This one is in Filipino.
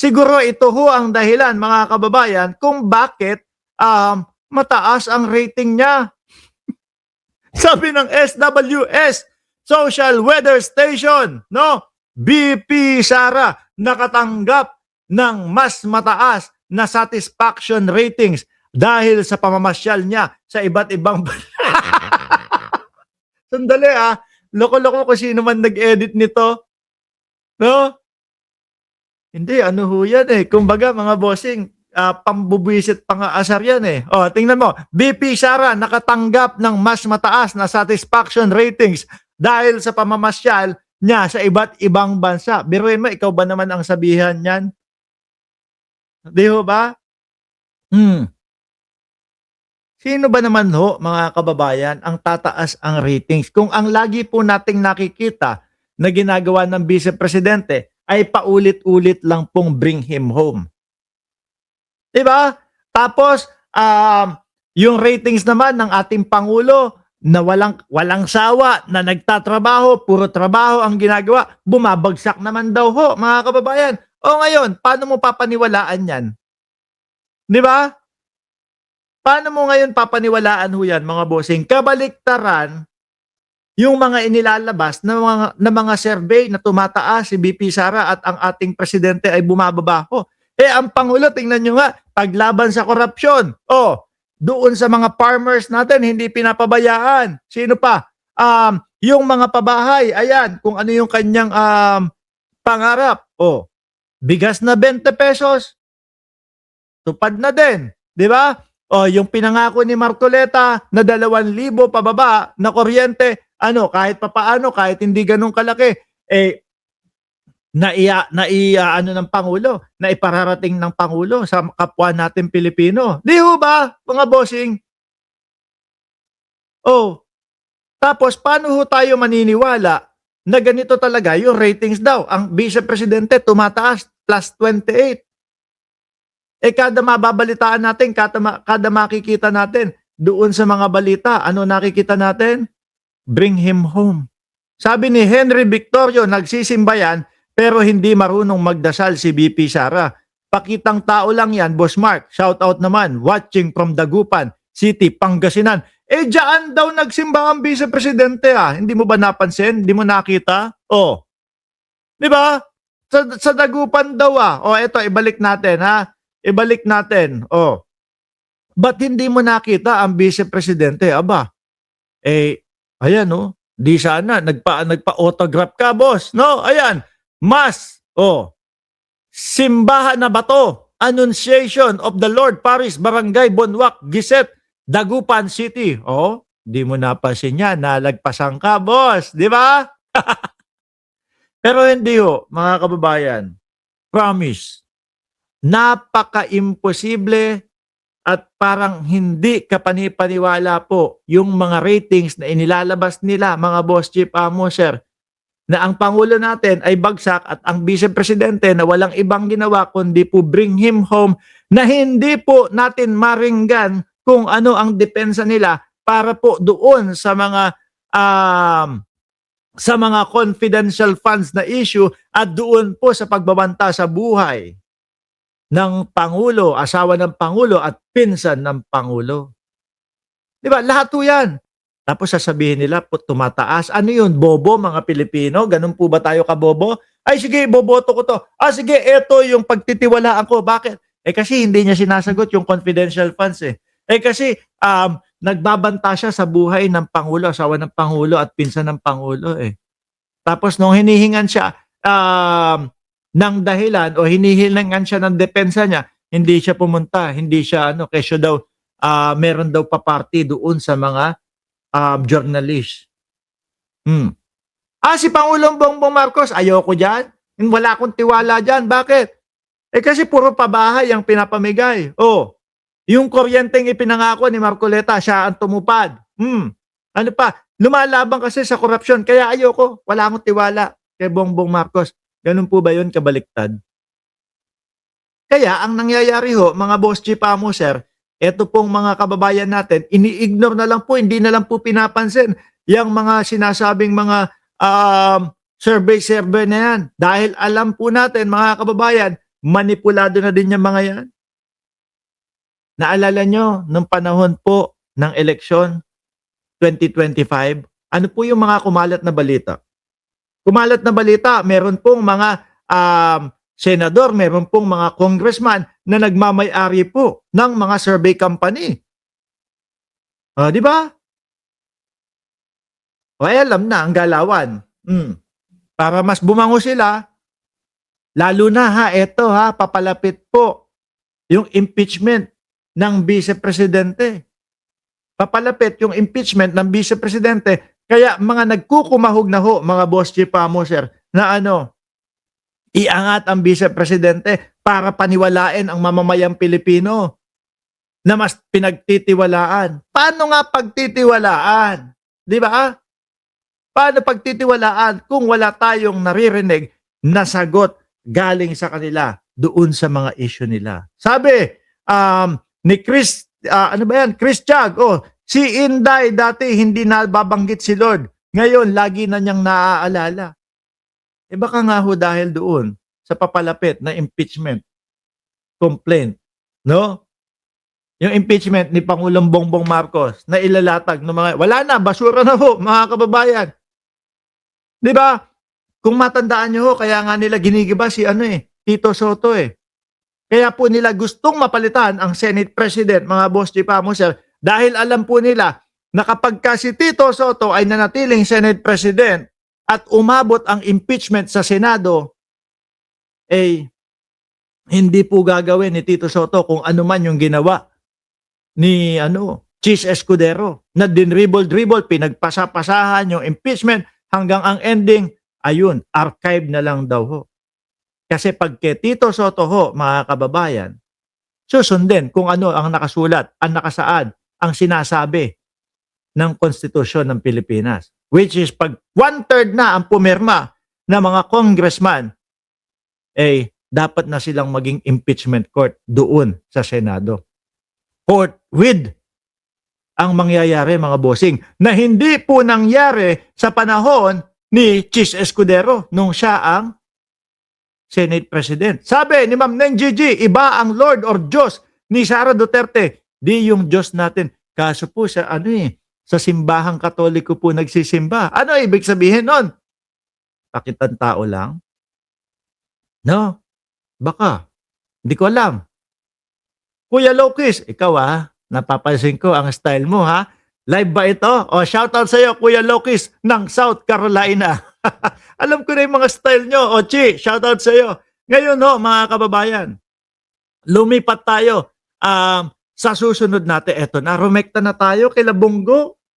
Siguro ito ho ang dahilan, mga kababayan, kung bakit mataas ang rating niya. Sabi ng SWS, Social Weather Station, no? BP Sara nakatanggap ng mas mataas na satisfaction ratings dahil sa pamamasyal niya sa iba't ibang Sandali loko-loko kung sino man nag-edit nito, no? Hindi, ano ho yan kumbaga mga bossing, pambubwisit pang-aasar yan O, tingnan mo, BP Sara nakatanggap ng mas mataas na satisfaction ratings dahil sa pamamasyal niya sa iba't ibang bansa. Biruin mo, ikaw ba naman ang sabihan niyan? Di ho ba? Sino ba naman ho, mga kababayan, ang tataas ang ratings? Kung ang lagi po nating nakikita na ginagawa ng Vice Presidente ay paulit-ulit lang pong bring him home. Diba? Tapos, yung ratings naman ng ating Pangulo na walang sawa, na nagtatrabaho, puro trabaho ang ginagawa, bumabagsak naman daw ho, mga kababayan. O ngayon, paano mo papaniwalaan yan? Diba? Paano mo ngayon papaniwalaan ho yan, mga bossing? Kabaliktaran, yung mga inilalabas na mga survey na tumataas si BP Sara at ang ating presidente ay bumababa ho. Ang Pangulo, tingnan nyo nga, paglaban sa korupsyon. Doon sa mga farmers natin, hindi pinapabayaan. Sino pa? Yung mga pabahay, ayan, kung ano yung kanyang pangarap. Bigas na 20 pesos. Tupad na din. Di ba? Yung pinangako ni Marcoleta na 2,000 pababa na kuryente, kahit papaano, kahit hindi ganun kalaki, ng Pangulo, na ipararating ng Pangulo sa kapwa natin Pilipino. Di ho ba, mga bossing? Tapos paano ho tayo maniniwala na ganito talaga yung ratings daw? Ang Vice Presidente tumataas, plus 28. Kada mababalitaan natin, kada makikita natin, doon sa mga balita, ano nakikita natin? Bring him home. Sabi ni Henry Victorio, nagsisimba yan, pero hindi marunong magdasal si BP Sara. Pakitang tao lang yan, Boss Mark. Shout out naman, watching from Dagupan City, Pangasinan. Diyan daw nagsimba ang Vice Presidente Hindi mo ba napansin? Hindi mo nakita? Di ba? Sa Dagupan daw eto, ibalik natin Ibalik natin. Ba't hindi mo nakita ang Vice Presidente? Ayan di sana nagpa-autograph ka, boss. No, ayan. Mas, Simbahan na Bato, Annunciation of the Lord Parish, Barangay Bonwak, Giset, Dagupan City. Di mo napansin yan, nalagpasan ka, boss. Di ba? Pero hindi mga kababayan. Promise. Napaka-imposible at parang hindi kapanipaniwala po yung mga ratings na inilalabas nila, mga boss chief sir, na ang Pangulo natin ay bagsak at ang Vice Presidente na walang ibang ginawa kundi po bring him home, na hindi po natin maringgan kung ano ang depensa nila para po doon sa mga confidential funds na issue at doon po sa pagbabanta sa buhay ng Pangulo, asawa ng Pangulo at pinsan ng Pangulo. Di ba? Lahat po yan. Tapos sasabihin nila, tumataas. Ano yun? Bobo, mga Pilipino? Ganun po ba tayo kabobo? Ay sige, boboto ko to. Sige, eto yung pagtitiwalaan ko. Bakit? Kasi hindi niya sinasagot yung confidential funds kasi nagbabanta siya sa buhay ng Pangulo, asawa ng Pangulo at pinsan ng Pangulo Tapos nung hinihingan siya ng dahilan o hinihilangan siya ng depensa niya, hindi siya pumunta, hindi siya kesyo daw meron daw pa-party doon sa mga journalist. Si Pangulong Bongbong Marcos, ayoko dyan. Wala akong tiwala dyan. Bakit? Kasi puro pabahay ang pinapamigay. Yung kuryenteng ipinangako ni Marcoleta, siya ang tumupad. Ano pa? Lumalaban kasi sa korupsyon. Kaya ayoko. Wala akong tiwala kay Bongbong Marcos. Ganun po ba yun kabaliktad? Kaya ang nangyayari mga boss chief sir, eto pong mga kababayan natin, ini-ignore na lang po, hindi na lang po pinapansin yung mga sinasabing mga survey na yan. Dahil alam po natin mga kababayan manipulado na din yung mga yan. Naalala nyo, nung panahon po ng eleksyon 2025, ano po yung mga kumalat na balita? Kumalat na balita, meron pong mga senador, meron pong mga congressman na nagmamay-ari po ng mga survey company. Di ba? O alam na ang galawan. Para mas bumango sila, lalo na eto papalapit po yung impeachment ng vice-presidente. Papalapit yung impeachment ng vice-presidente. Kaya mga nagkukumahog na mga boss chief sir, na iangat ang vice-presidente para paniwalain ang mamamayang Pilipino na mas pinagtitiwalaan. Paano nga pagtitiwalaan? Di ba? Paano pagtitiwalaan kung wala tayong naririnig na sagot galing sa kanila doon sa mga issue nila? Sabi ni Chris, Chris Chag, si Inday dati hindi na babanggit si Lord. Ngayon, lagi na niyang naaalala. Baka nga dahil doon sa papalapit na impeachment complaint, no? Yung impeachment ni Pangulong Bongbong Marcos na ilalatag ng mga, wala na, basura na mga kababayan. Di ba? Kung matandaan nyo kaya nga nila ginigiba si Tito Soto Kaya po nila gustong mapalitan ang Senate President, mga boss di pa mo sir, dahil alam po nila na kapag si Tito Soto ay nanatiling Senate President at umabot ang impeachment sa Senado, hindi po gagawin ni Tito Soto kung ano man yung ginawa ni Chis Escudero na dinribble-dribble, pinagpasa-pasahan yung impeachment hanggang ang ending, archive na lang daw Kasi pag kay Tito Soto mga kababayan, susundin kung ano ang nakasulat, ang nakasaad, ang sinasabi ng konstitusyon ng Pilipinas. Which is pag 1/3 na ang pumirma na mga congressman, dapat na silang maging impeachment court doon sa Senado. Court with ang mangyayari mga bossing na hindi po nangyari sa panahon ni Chis Escudero nung siya ang Senate President. Sabi ni Ma'am Neng Gigi, iba ang Lord or Diyos ni Sara Duterte. Di yung Diyos natin. Kaso po sa sa simbahang Katoliko po nagsisimba. Ano ibig sabihin nun? Pakitang tao lang? No? Baka. Hindi ko alam. Kuya Lokis, ikaw napapansin ko ang style mo Live ba ito? Shoutout sa iyo Kuya Lokis ng South Carolina. Alam ko na yung mga style nyo. Chi, shoutout sa iyo. Ngayon mga kababayan, lumipat tayo sa susunod natin. Eto na, rumekta na tayo kay Labonggo.